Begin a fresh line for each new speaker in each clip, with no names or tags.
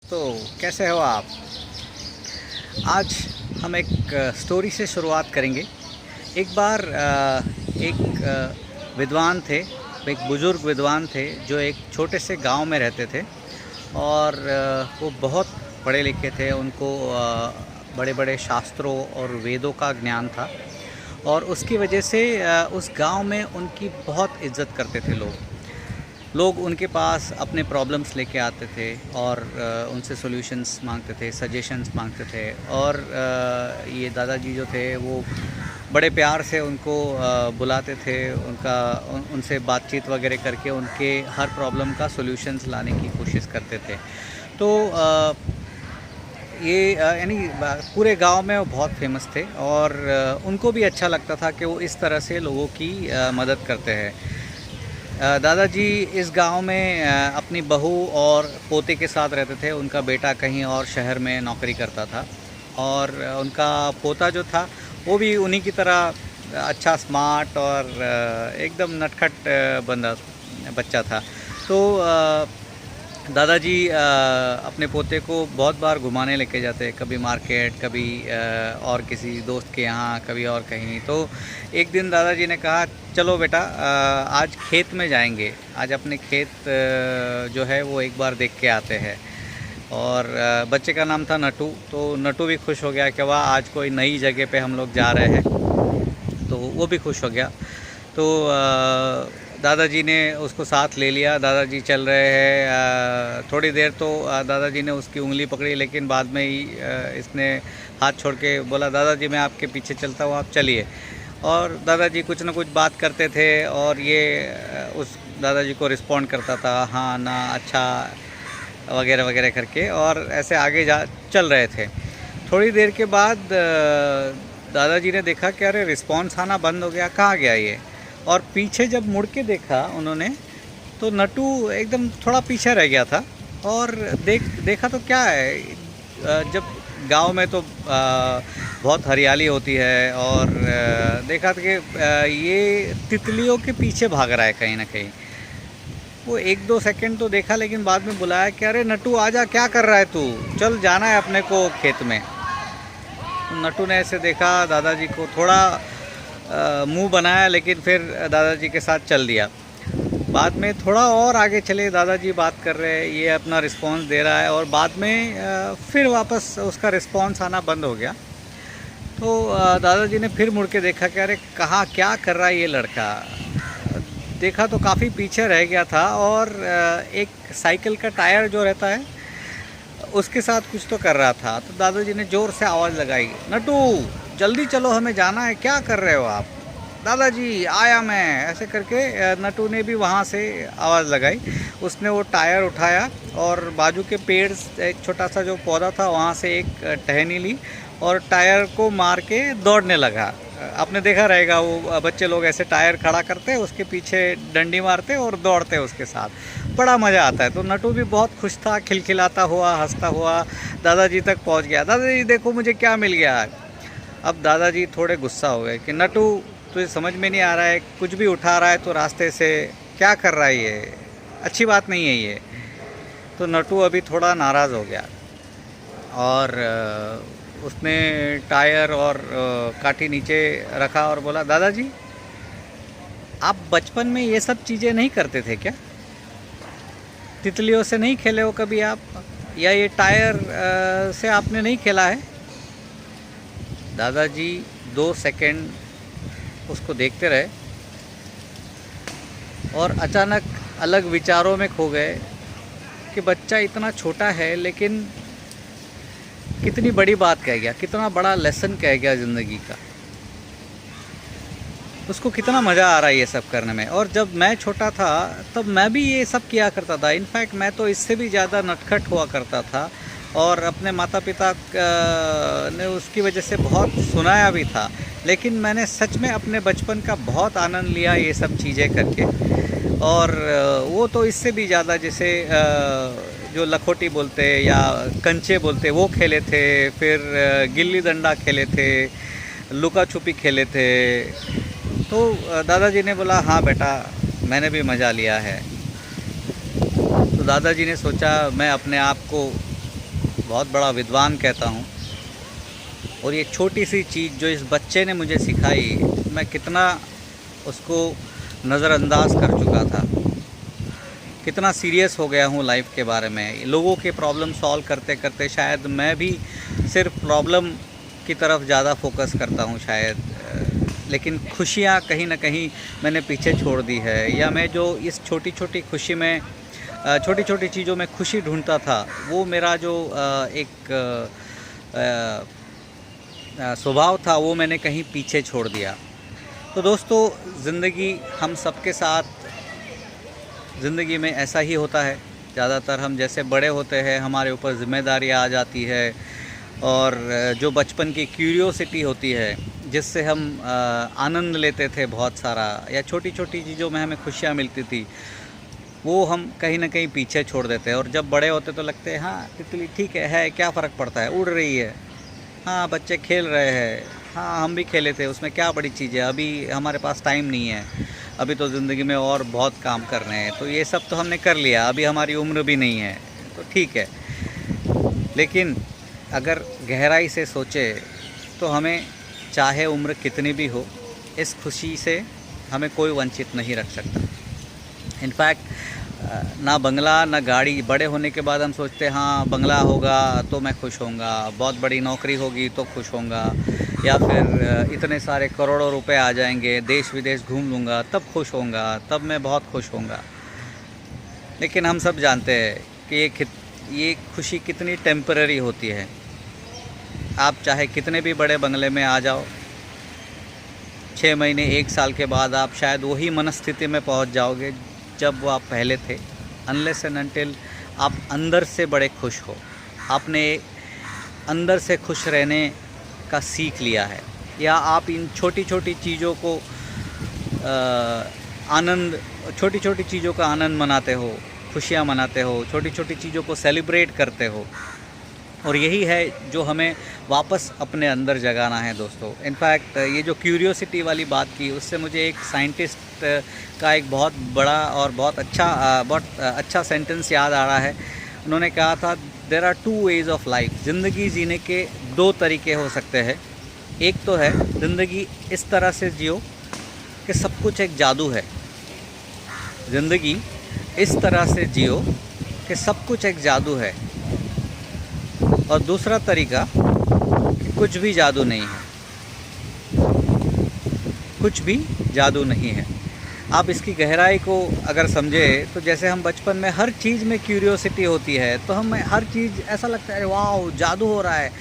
दोस्तों, कैसे हो आप। आज हम एक स्टोरी से शुरुआत करेंगे। एक बार विद्वान थे, एक बुज़ुर्ग विद्वान थे जो एक छोटे से गांव में रहते थे। और वो बहुत पढ़े लिखे थे। उनको बड़े बड़े शास्त्रों और वेदों का ज्ञान था और उसकी वजह से उस गांव में उनकी बहुत इज़्ज़त करते थे लोग उनके पास अपने प्रॉब्लम्स लेके आते थे और उनसे सॉल्यूशंस मांगते थे, सजेशंस मांगते थे। और ये दादाजी जो थे वो बड़े प्यार से उनको बुलाते थे, उनसे बातचीत वगैरह करके उनके हर प्रॉब्लम का सॉल्यूशंस लाने की कोशिश करते थे। तो ये यानी पूरे गांव में वो बहुत फेमस थे और उनको भी अच्छा लगता था कि वो इस तरह से लोगों की मदद करते हैं। दादाजी इस गांव में अपनी बहू और पोते के साथ रहते थे। उनका बेटा कहीं और शहर में नौकरी करता था और उनका पोता जो था वो भी उन्हीं की तरह अच्छा, स्मार्ट और एकदम नटखट बच्चा था। तो दादाजी अपने पोते को बहुत बार घुमाने लेके जाते, कभी मार्केट, कभी और किसी दोस्त के यहाँ, कभी और कहीं। तो एक दिन दादाजी ने कहा, चलो बेटा आज खेत में जाएंगे, आज अपने खेत जो है वो एक बार देख के आते हैं। और बच्चे का नाम था नटू। तो नटू भी खुश हो गया कि वाह, आज कोई नई जगह पे हम लोग जा रहे हैं। तो वो भी खुश हो गया। तो दादाजी ने उसको साथ ले लिया। दादाजी चल रहे हैं थोड़ी देर। तो दादाजी ने उसकी उंगली पकड़ी, लेकिन बाद में ही इसने हाथ छोड़ के बोला, दादाजी मैं आपके पीछे चलता हूँ, आप चलिए। और दादाजी कुछ ना कुछ बात करते थे और ये उस दादाजी को रिस्पॉन्ड करता था, हाँ ना, अच्छा वगैरह वगैरह करके, और ऐसे आगे चल रहे थे। थोड़ी देर के बाद दादाजी ने देखा कि अरे रिस्पॉन्स आना बंद हो गया, कहाँ गया ये। और पीछे जब मुड़ के देखा उन्होंने तो नटू एकदम थोड़ा पीछे रह गया था। और देखा तो क्या है, जब गांव में तो बहुत हरियाली होती है, और देखा था कि ये तितलियों के पीछे भाग रहा है कहीं ना कहीं। वो 1-2 सेकंड तो देखा, लेकिन बाद में बुलाया कि अरे नटू आजा, क्या कर रहा है तू, चल जाना है अपने को खेत में। नटू ने ऐसे देखा दादाजी को, थोड़ा मुंह बनाया, लेकिन फिर दादाजी के साथ चल दिया। बाद में थोड़ा और आगे चले, दादाजी बात कर रहे हैं, ये अपना रिस्पांस दे रहा है, और बाद में फिर वापस उसका रिस्पांस आना बंद हो गया। तो दादाजी ने फिर मुड़ के देखा कि अरे कहाँ, क्या कर रहा है ये लड़का। देखा तो काफ़ी पीछे रह गया था, और एक साइकिल का टायर जो रहता है उसके साथ कुछ तो कर रहा था। तो दादाजी ने ज़ोर से आवाज़ लगाई, नटू जल्दी चलो, हमें जाना है, क्या कर रहे हो आप। दादाजी आया मैं, ऐसे करके नटू ने भी वहाँ से आवाज़ लगाई। उसने वो टायर उठाया और बाजू के पेड़, एक छोटा सा जो पौधा था वहाँ से एक टहनी ली और टायर को मार के दौड़ने लगा। आपने देखा रहेगा वो बच्चे लोग ऐसे टायर खड़ा करते, उसके पीछे डंडी मारते और दौड़ते उसके साथ, बड़ा मज़ा आता है। तो नटू भी बहुत खुश था, खिलखिलाता हुआ, हंसता हुआ दादाजी तक पहुंच गया। दादाजी देखो मुझे क्या मिल गया। अब दादाजी थोड़े गुस्सा हो गए कि नटू तुझे समझ में नहीं आ रहा है, कुछ भी उठा रहा है तो रास्ते से, क्या कर रहा है ये, अच्छी बात नहीं है ये। तो नटू अभी थोड़ा नाराज़ हो गया और उसने टायर और काठी नीचे रखा और बोला, दादाजी आप बचपन में ये सब चीज़ें नहीं करते थे क्या? तितलियों से नहीं खेले हो कभी आप, या ये टायर से आपने नहीं खेला है? दादाजी 2 सेकंड उसको देखते रहे और अचानक अलग विचारों में खो गए कि बच्चा इतना छोटा है लेकिन कितनी बड़ी बात कह गया, कितना बड़ा लेसन कह गया ज़िंदगी का। उसको कितना मज़ा आ रहा है ये सब करने में। और जब मैं छोटा था तब मैं भी ये सब किया करता था। इनफैक्ट मैं तो इससे भी ज़्यादा नटखट हुआ करता था और अपने माता पिता ने उसकी वजह से बहुत सुनाया भी था। लेकिन मैंने सच में अपने बचपन का बहुत आनंद लिया ये सब चीज़ें करके। और वो तो इससे भी ज़्यादा, जैसे जो लखोटी बोलते या कंचे बोलते, वो खेले थे। फिर गिल्ली डंडा खेले थे, लुका छुपी खेले थे। तो दादाजी ने बोला, हाँ बेटा मैंने भी मज़ा लिया है। तो दादाजी ने सोचा मैं अपने आप को बहुत बड़ा विद्वान कहता हूँ। और ये छोटी सी चीज़ जो इस बच्चे ने मुझे सिखाई, मैं कितना उसको नज़रअंदाज कर चुका था, कितना सीरियस हो गया हूँ लाइफ के बारे में। लोगों के प्रॉब्लम सॉल्व करते करते शायद मैं भी सिर्फ प्रॉब्लम की तरफ ज़्यादा फोकस करता हूँ शायद, लेकिन खुशियाँ कहीं ना कहीं मैंने पीछे छोड़ दी है। या मैं जो इस छोटी छोटी खुशी में, छोटी छोटी चीज़ों में खुशी ढूंढता था, वो मेरा जो एक स्वभाव था, वो मैंने कहीं पीछे छोड़ दिया। तो दोस्तों, ज़िंदगी हम सबके साथ, ज़िंदगी में ऐसा ही होता है। ज़्यादातर हम जैसे बड़े होते हैं, हमारे ऊपर ज़िम्मेदारियाँ आ जाती है, और जो बचपन की क्यूरियोसिटी होती है, जिससे हम आनंद लेते थे बहुत सारा, या छोटी छोटी चीज़ों में हमें खुशियाँ मिलती थी, वो हम कहीं ना कहीं पीछे छोड़ देते हैं। और जब बड़े होते तो लगते हैं हाँ तितली ठीक है क्या फ़र्क पड़ता है, उड़ रही है, हाँ बच्चे खेल रहे हैं, हाँ हम भी खेले थे, उसमें क्या बड़ी चीज़ है, अभी हमारे पास टाइम नहीं है, अभी तो ज़िंदगी में और बहुत काम कर रहे हैं, तो ये सब तो हमने कर लिया, अभी हमारी उम्र भी नहीं है, तो ठीक है। लेकिन अगर गहराई से सोचे तो हमें चाहे उम्र कितनी भी हो, इस खुशी से हमें कोई वंचित नहीं रख सकता। इनफैक्ट ना बंगला ना गाड़ी, बड़े होने के बाद हम सोचते हैं हाँ बंगला होगा तो मैं खुश होऊंगा, बहुत बड़ी नौकरी होगी तो खुश होऊंगा, या फिर इतने सारे करोड़ों रुपए आ जाएंगे, देश विदेश घूम लूँगा तब खुश होऊंगा, तब मैं बहुत खुश होऊंगा। लेकिन हम सब जानते हैं कि ये खुशी कितनी टेम्पररी होती है। आप चाहे कितने भी बड़े बंगले में आ जाओ, 6 महीने 1 साल के बाद आप शायद वही मनस्थिति में पहुंच जाओगे जब वो आप पहले थे, अनलेस एंड अनटिल आप अंदर से बड़े खुश हो, आपने अंदर से खुश रहने का सीख लिया है, या आप इन छोटी छोटी चीज़ों को छोटी छोटी चीज़ों का आनंद मनाते हो, खुशियाँ मनाते हो, छोटी छोटी चीज़ों को सेलिब्रेट करते हो। और यही है जो हमें वापस अपने अंदर जगाना है दोस्तों। इनफैक्ट ये जो क्यूरियोसिटी वाली बात की, उससे मुझे एक साइंटिस्ट का एक बहुत बड़ा और बहुत अच्छा सेंटेंस याद आ रहा है। उन्होंने कहा था, there are 2 ways of life. ज़िंदगी जीने के 2 तरीके हो सकते हैं। एक तो है ज़िंदगी इस तरह से जियो कि सब कुछ एक जादू है, ज़िंदगी इस तरह से जियो कि सब कुछ एक जादू है। और दूसरा तरीका कि कुछ भी जादू नहीं है, कुछ भी जादू नहीं है। आप इसकी गहराई को अगर समझे तो जैसे हम बचपन में हर चीज़ में क्यूरियोसिटी होती है, तो हमें हर चीज़ ऐसा लगता है वाह जादू हो रहा है,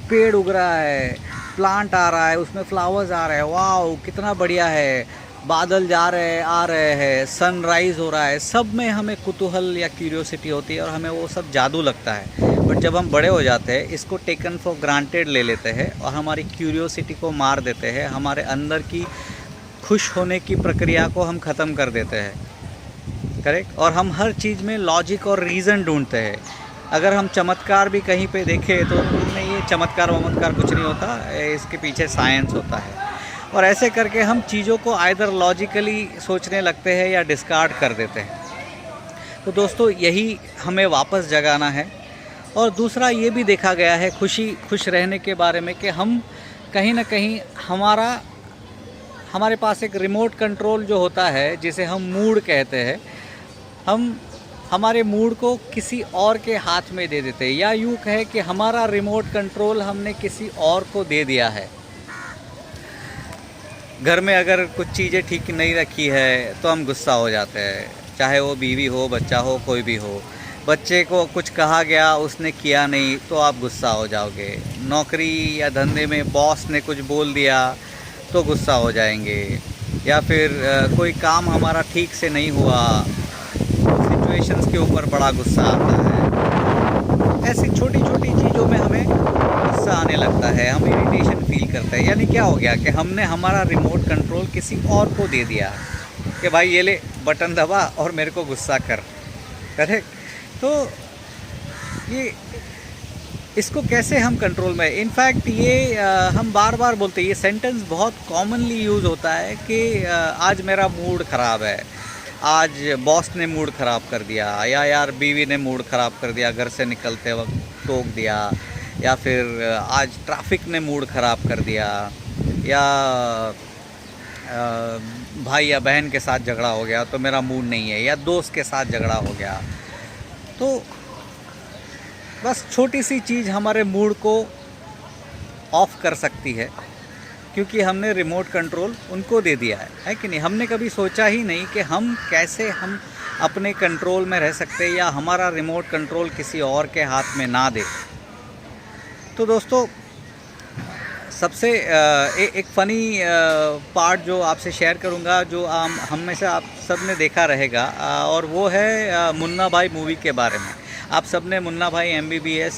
पेड़ उग रहा है, प्लांट आ रहा है, उसमें फ्लावर्स आ रहे हैं, वाह कितना बढ़िया है, बादल जा रहे हैं आ रहे हैं, सनराइज़ हो रहा है, सब में हमें कुतूहल या क्यूरियोसिटी होती है और हमें वो सब जादू लगता है। बट जब हम बड़े हो जाते हैं, इसको टेकन फॉर ग्रांटेड ले लेते हैं और हमारी क्यूरियोसिटी को मार देते हैं, हमारे अंदर की खुश होने की प्रक्रिया को हम ख़त्म कर देते हैं, करेक्ट। और हम हर चीज़ में लॉजिक और रीज़न ढूंढते हैं। अगर हम चमत्कार भी कहीं पे देखें तो नहीं, ये चमत्कार वमत्कार कुछ नहीं होता, इसके पीछे साइंस होता है। और ऐसे करके हम चीज़ों को आइदर लॉजिकली सोचने लगते हैं या डिस्कार्ड कर देते हैं। तो दोस्तों, यही हमें वापस जगाना है। और दूसरा ये भी देखा गया है खुश रहने के बारे में कि हम कहीं ना कहीं हमारे पास एक रिमोट कंट्रोल जो होता है, जिसे हम मूड कहते हैं, हम हमारे मूड को किसी और के हाथ में दे देते हैं, या यूँ कहे कि हमारा रिमोट कंट्रोल हमने किसी और को दे दिया है। घर में अगर कुछ चीज़ें ठीक नहीं रखी है तो हम गुस्सा हो जाते हैं, चाहे वो बीवी हो, बच्चा हो, कोई भी हो। बच्चे को कुछ कहा गया, उसने किया नहीं तो आप गुस्सा हो जाओगे। नौकरी या धंधे में बॉस ने कुछ बोल दिया तो गुस्सा हो जाएंगे। या फिर कोई काम हमारा ठीक से नहीं हुआ, सिचुएशंस के ऊपर बड़ा गुस्सा आता है। ऐसी छोटी छोटी चीज़ों में हमें गुस्सा आने लगता है, हम इरिटेशन फील करते हैं। यानी क्या हो गया कि हमने हमारा रिमोट कंट्रोल किसी और को दे दिया कि भाई ये ले बटन दबा और मेरे को गुस्सा कर, करेक्ट। तो ये इसको कैसे हम कंट्रोल में, इनफैक्ट ये हम बार बार बोलते हैं, ये सेंटेंस बहुत कॉमनली यूज़ होता है कि आज मेरा मूड ख़राब है, आज बॉस ने मूड ख़राब कर दिया, या यार बीवी ने मूड ख़राब कर दिया घर से निकलते वक्त। टोक दिया, या फिर आज ट्रैफिक ने मूड ख़राब कर दिया, या भाई या बहन के साथ झगड़ा हो गया तो मेरा मूड नहीं है, या दोस्त के साथ झगड़ा हो गया, तो बस छोटी सी चीज़ हमारे मूड को ऑफ कर सकती है, क्योंकि हमने रिमोट कंट्रोल उनको दे दिया है कि नहीं। हमने कभी सोचा ही नहीं कि हम कैसे हम अपने कंट्रोल में रह सकते हैं, या हमारा रिमोट कंट्रोल किसी और के हाथ में ना दे। तो दोस्तों, सबसे एक फ़नी पार्ट जो आपसे शेयर करूंगा, जो हम में से आप सब ने देखा रहेगा, और वो है मुन्ना भाई मूवी के बारे में। आप सब ने मुन्ना भाई MBBS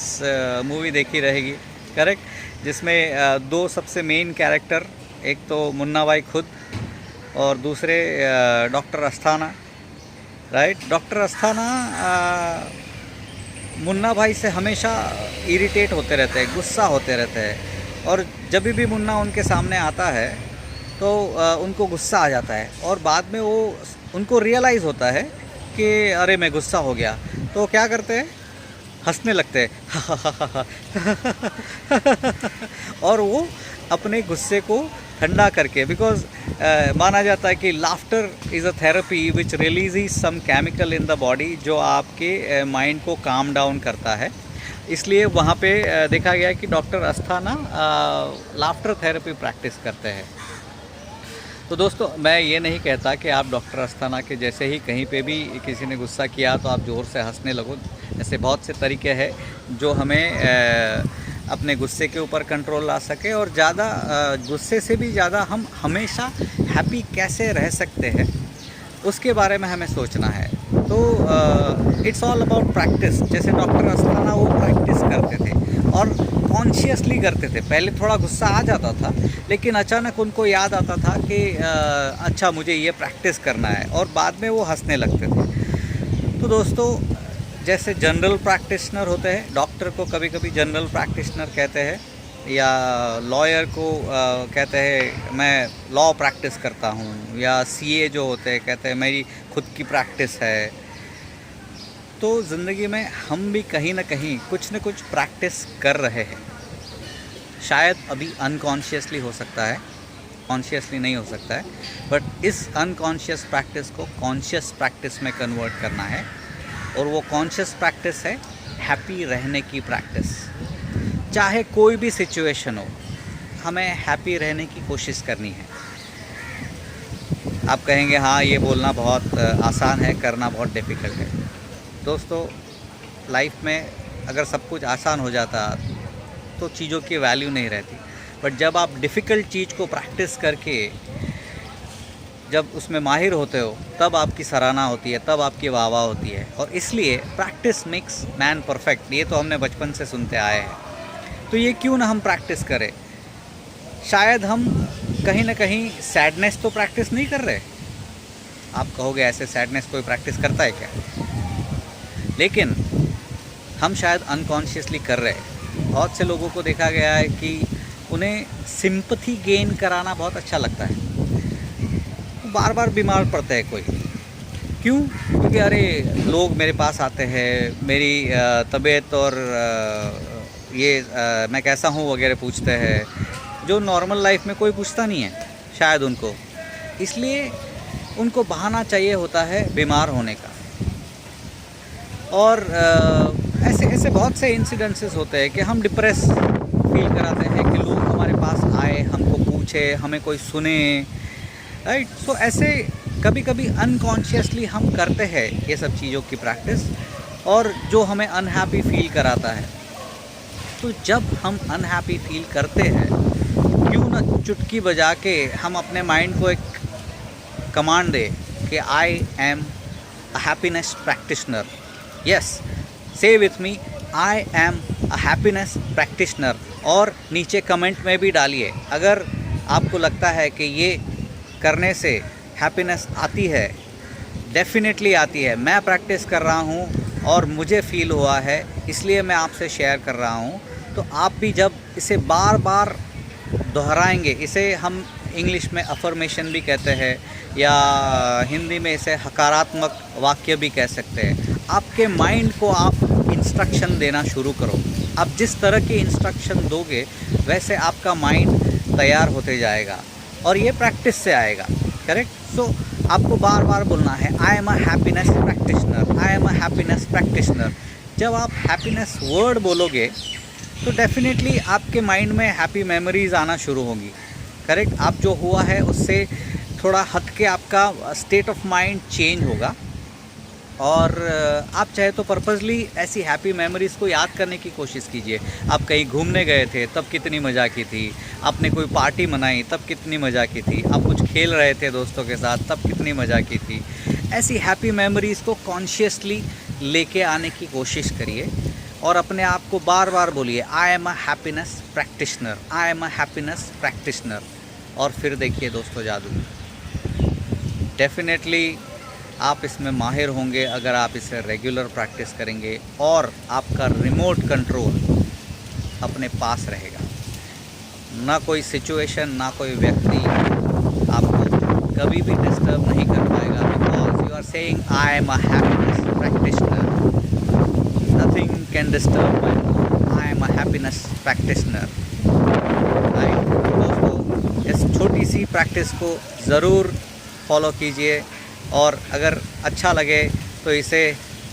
मूवी देखी रहेगी, करेक्ट, जिसमें दो सबसे मेन कैरेक्टर, एक तो मुन्ना भाई खुद और दूसरे doctor Asthana, right. Doctor Asthana Munna भाई से हमेशा इरिटेट होते रहते हैं, गुस्सा होते रहते हैं, और जब भी मुन्ना उनके सामने आता है तो उनको गुस्सा आ जाता है, और बाद में वो उनको रियलाइज़ होता है कि अरे मैं गुस्सा हो गया, तो क्या करते हैं, हंसने लगते हैं और वो अपने गुस्से को ठंडा करके, बिकॉज माना जाता है कि laughter is a therapy which release some chemical in the body, जो आपके माइंड को काम डाउन करता है। इसलिए वहाँ पे देखा गया है कि doctor Asthana laughter therapy practice करते हैं। तो दोस्तों, मैं ये नहीं कहता कि आप डॉक्टर अस्थाना के जैसे ही कहीं पे भी किसी ने गुस्सा किया तो आप ज़ोर से हंसने लगो। ऐसे बहुत से तरीके हैं जो हमें अपने गुस्से के ऊपर कंट्रोल ला सके, और ज़्यादा गुस्से से भी ज़्यादा हम हमेशा हैप्पी कैसे रह सकते हैं उसके बारे में हमें सोचना है। तो इट्स ऑल अबाउट प्रैक्टिस। जैसे डॉक्टर अस्थाना वो प्रैक्टिस करते थे और कॉन्शियसली करते थे। पहले थोड़ा गुस्सा आ जाता था, लेकिन अचानक उनको याद आता था कि अच्छा मुझे ये प्रैक्टिस करना है, और बाद में वो हंसने लगते थे। तो दोस्तों, जैसे जनरल प्रैक्टिशनर होते हैं, डॉक्टर को कभी कभी जनरल प्रैक्टिशनर कहते हैं, या लॉयर को कहते हैं मैं लॉ प्रैक्टिस करता हूँ, या CA जो होते हैं कहते हैं मेरी खुद की प्रैक्टिस है। तो ज़िंदगी में हम भी कहीं ना कहीं कुछ न कुछ प्रैक्टिस कर रहे हैं। शायद अभी अनकॉन्शियसली हो सकता है, कॉन्शियसली नहीं हो सकता है, बट इस अनकॉन्शियस प्रैक्टिस को कॉन्शियस प्रैक्टिस में कन्वर्ट करना है, और वो कॉन्शियस प्रैक्टिस है हैप्पी रहने की प्रैक्टिस। चाहे कोई भी सिचुएशन हो, हमें हैप्पी रहने की कोशिश करनी है। आप कहेंगे हाँ ये बोलना बहुत आसान है, करना बहुत डिफ़िकल्ट है। दोस्तों, लाइफ में अगर सब कुछ आसान हो जाता तो चीज़ों की वैल्यू नहीं रहती, बट जब आप डिफ़िकल्ट चीज़ को प्रैक्टिस करके जब उसमें माहिर होते हो तब आपकी सराहना होती है, तब आपकी वाह वाह होती है। और इसलिए प्रैक्टिस मेक्स मैन परफेक्ट, ये तो हमने बचपन से सुनते आए हैं। तो ये क्यों ना हम प्रैक्टिस करें। शायद हम कहीं ना कहीं सैडनेस तो प्रैक्टिस नहीं कर रहे। आप कहोगे ऐसे सैडनेस कोई प्रैक्टिस करता है क्या, लेकिन हम शायद अनकॉन्शियसली कर रहे हैं। बहुत से लोगों को देखा गया है कि उन्हें सिंपैथी गेन कराना बहुत अच्छा लगता है। बार बार बीमार पड़ते हैं कोई, क्यों? क्योंकि अरे लोग मेरे पास आते हैं, मेरी तबीयत और मैं कैसा हूँ वगैरह पूछते हैं, जो नॉर्मल लाइफ में कोई पूछता नहीं है शायद उनको। इसलिए उनको बहाना चाहिए होता है बीमार होने का। और ऐसे बहुत से इंसिडेंसेस होते हैं कि हम डिप्रेस फील कराते हैं कि लोग हमारे पास आए, हमको पूछे, हमें कोई सुने, राइट। सो ऐसे कभी कभी अनकॉन्शियसली हम करते हैं ये सब चीज़ों की प्रैक्टिस, और जो हमें अनहैप्पी फील कराता है। तो जब हम अनहैप्पी फील करते हैं, क्यों ना चुटकी बजा के हम अपने माइंड को एक कमांड दे कि I am a happiness practitioner. Yes, say with me, I am a happiness practitioner. और नीचे कमेंट में भी डालिए अगर आपको लगता है कि ये करने से हैप्पीनेस आती है। डेफिनेटली आती है। मैं प्रैक्टिस कर रहा हूँ और मुझे फ़ील हुआ है, इसलिए मैं आपसे शेयर कर रहा हूँ। तो आप भी जब इसे बार बार दोहराएंगे, इसे हम इंग्लिश में अफर्मेशन भी कहते हैं, या हिंदी में इसे हकारात्मक वाक्य भी कह सकते हैं। आपके माइंड को आप इंस्ट्रक्शन देना शुरू करो। आप जिस तरह के इंस्ट्रक्शन दोगे वैसे आपका माइंड तैयार होते जाएगा और ये प्रैक्टिस से आएगा। करेक्ट। सो आपको बार बार बोलना है आई am a happiness practitioner, I am a happiness practitioner. जब आप हैप्पीनेस वर्ड बोलोगे तो डेफिनेटली आपके माइंड में हैप्पी मेमोरीज़ आना शुरू होगी। करेक्ट। आप जो हुआ है उससे थोड़ा हट के आपका स्टेट ऑफ माइंड चेंज होगा और आप चाहे तो पर्पसली ऐसी हैप्पी मेमोरीज़ को याद करने की कोशिश कीजिए। आप कहीं घूमने गए थे तब कितनी मज़ा की थी, आपने कोई पार्टी मनाई तब कितनी मज़ा की थी, आप कुछ खेल रहे थे दोस्तों के साथ तब कितनी मज़ा की थी। ऐसी हैप्पी मेमोरीज़ को कॉन्शियसली लेके आने की कोशिश करिए और अपने आप को बार बार बोलिए आई am a happiness practitioner, I am a happiness practitioner. और फिर देखिए दोस्तों जादू, डेफिनेटली आप इसमें माहिर होंगे अगर आप इसे रेगुलर प्रैक्टिस करेंगे और आपका रिमोट कंट्रोल अपने पास रहेगा। ना कोई सिचुएशन, ना कोई व्यक्ति आपको कभी भी डिस्टर्ब नहीं कर पाएगा, because you are saying I am a happiness practitioner, nothing can disturb my, I am a happiness practitioner. Right दोस्तों, इस छोटी सी प्रैक्टिस को ज़रूर फॉलो कीजिए और अगर अच्छा लगे तो इसे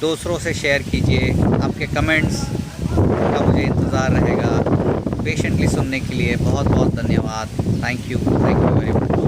दूसरों से शेयर कीजिए। आपके कमेंट्स का मुझे इंतज़ार रहेगा। पेशेंटली सुनने के लिए बहुत बहुत धन्यवाद। Thank you very much.